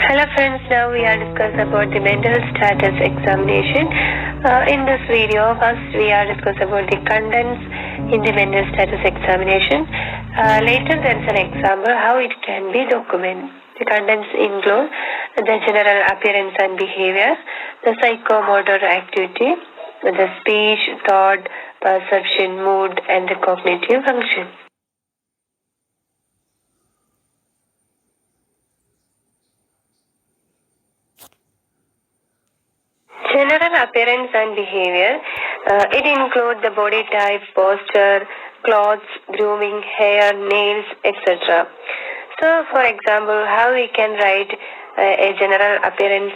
Hello friends, now we are discussing about the mental status examination. In this video, first we are discussing about the contents in the mental status examination. Later there is an example how it can be documented. The contents include the general appearance and behavior, the psychomotor activity, the speech, thought, perception, mood, and the cognitive function. General appearance and behavior. It includes the body type, posture, clothes, grooming, hair, nails, etc. So, for example, how we can write a general appearance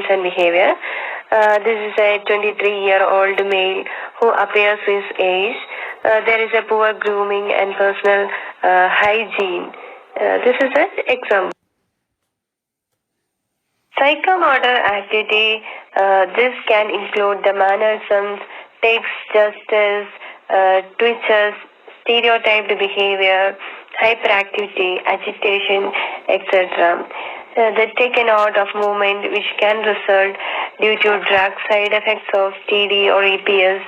and behavior. This is a 23-year-old male who appears his age. There is a poor grooming and personal hygiene. This is an example. Psychomotor activity, this can include the mannerisms, tics, gestures, twitches, stereotyped behavior, hyperactivity, agitation, etc. The taken out of movement which can result due to drug side effects of TD or EPS,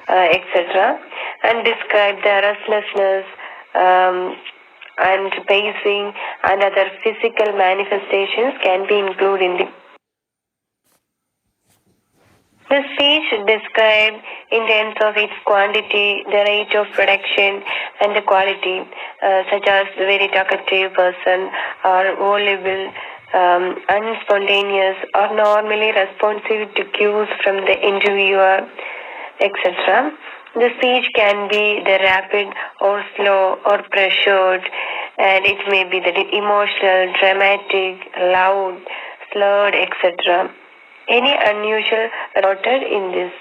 etc. And describe the restlessness, and pacing and other physical manifestations can be included in the speech described in terms of its quantity, the rate of production, and the quality, such as very talkative person or voluble, unspontaneous or normally responsive to cues from the interviewer, etc. The speech can be the rapid or slow or pressured, and it may be the emotional, dramatic, loud, slurred, etc. Any unusual noted in this.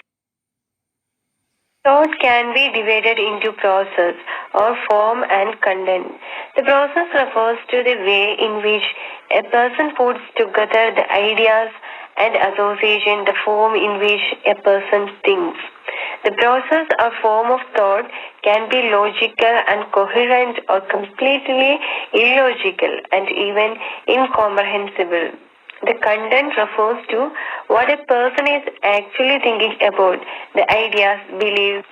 Thought can be divided into process or form and content. The process refers to the way in which a person puts together the ideas and association, the form in which a person thinks. The process or form of thought can be logical and coherent or completely illogical and even incomprehensible. The content refers to what a person is actually thinking about, the ideas, beliefs.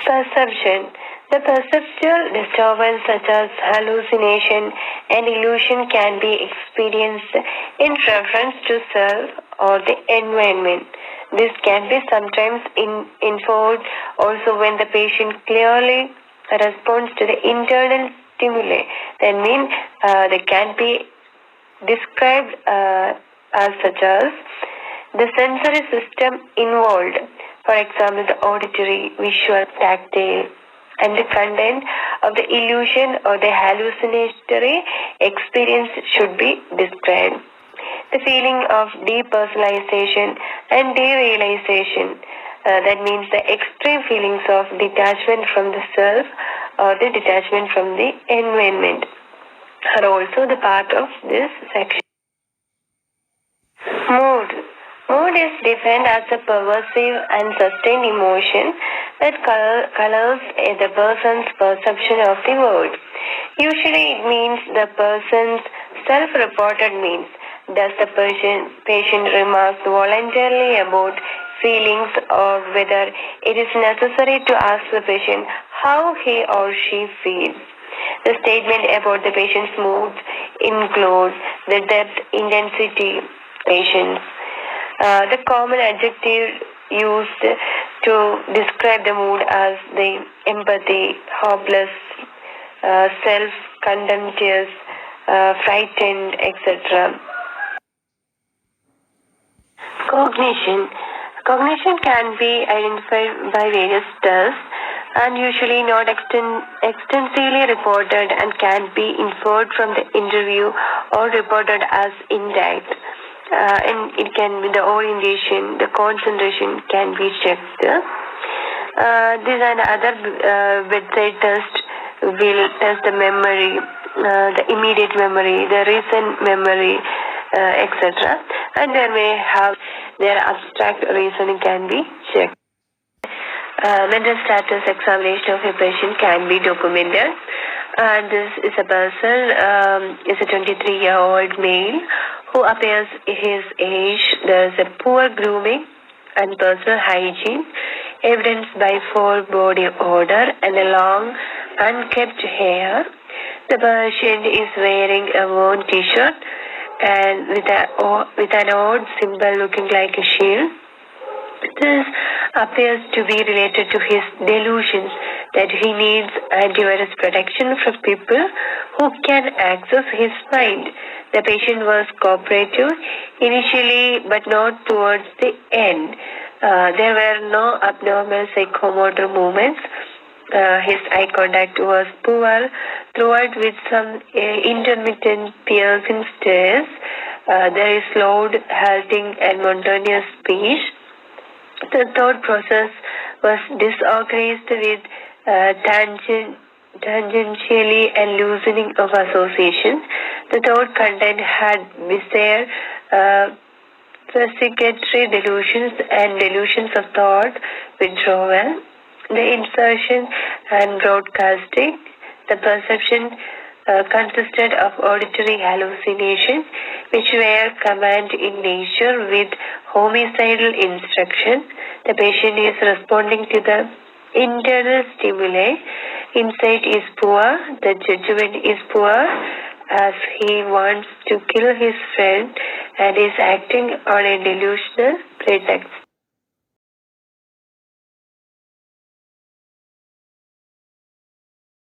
Perception. The perceptual disturbance such as hallucination and illusion can be experienced in reference to self or the environment. This can be sometimes inferred also when the patient clearly responds to the internal stimuli. That means they can be described as such as the sensory system involved, for example, the auditory, visual, tactile, and the content of the illusion or the hallucinatory experience should be described. The feeling of depersonalization and derealization, that means the extreme feelings of detachment from the self or the detachment from the environment, are also the part of this section. Mood. Mood is defined as a pervasive and sustained emotion that colors the person's perception of the world. Usually it means the person's self-reported means. Does the patient remark voluntarily about feelings or whether it is necessary to ask the patient how he or she feels. The statement about the patient's mood includes the depth, intensity, patience. The common adjective used to describe the mood as the empathy, hopeless, self-contemptuous, frightened, etc. Cognition. Cognition can be identified by various tests and usually not extensively reported and can be inferred from the interview or reported as intact. And it can be the orientation, the concentration can be checked. This and other bedside test will test the memory, the immediate memory, the recent memory, etc. And there may have their abstract reasoning can be checked. Mental status examination of a patient can be documented. And this is a person, is a 23-year-old male who appears his age. There's a poor grooming and personal hygiene, evidenced by poor body odor and a long, unkempt hair. The patient is wearing a worn T-shirt and with an odd symbol looking like a shield. This appears to be related to his delusions that he needs antivirus protection from people who can access his mind. The patient was cooperative initially, but not towards the end. There were no abnormal psychomotor movements. His eye contact was poor throughout with some intermittent piercing stares. There is loud, halting, and monotonous speech. The thought process was disorganized with tangentially and loosening of associations. The thought content had bizarre psychiatry delusions and delusions of thought withdrawal. The insertion and broadcasting, the perception consisted of auditory hallucinations, which were command in nature with homicidal instructions. The patient is responding to the internal stimuli. Insight is poor, the judgment is poor, as he wants to kill his friend and is acting on a delusional pretext.